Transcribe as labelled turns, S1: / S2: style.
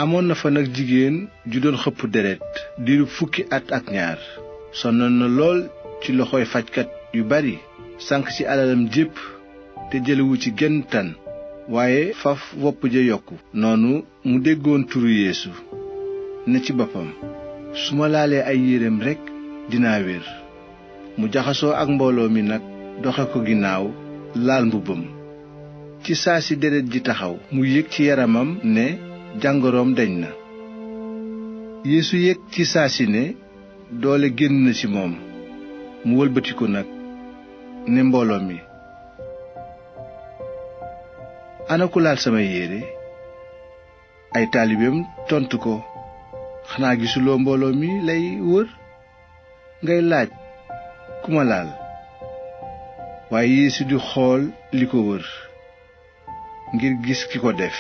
S1: amoon na fa nag jigéen ju doon xëpp deret diiru fukki at ak ñaar sonnoon na lool ci loxoy fajkat yu bari sànq ci alalam jépp te jëlewu ci genn tan waaye faf wopp ja yokku. noonu mu déggoon turu Yeesu ne ci boppam su ma laalee ay yéreem rekk dinaa wér. mu jaxasoo ak mbooloo mi nag doxe ko ginnaaw laal mbubbam. ci saa si deret ji taxaw mu yëg ci yaramam ne jàngoroom deñ na. Yeesu yëg ci saa si ne doole génn na ci moom. mu wëlbatiku nag ne mbooloo mi ana ku laal sama yére. ay taalibeem tontu ko xanaa gisuloo mbooloo mi lay wër ngay laaj ku ma laal. waaye Yeesu di xool li ko wër ngir gis ki ko def.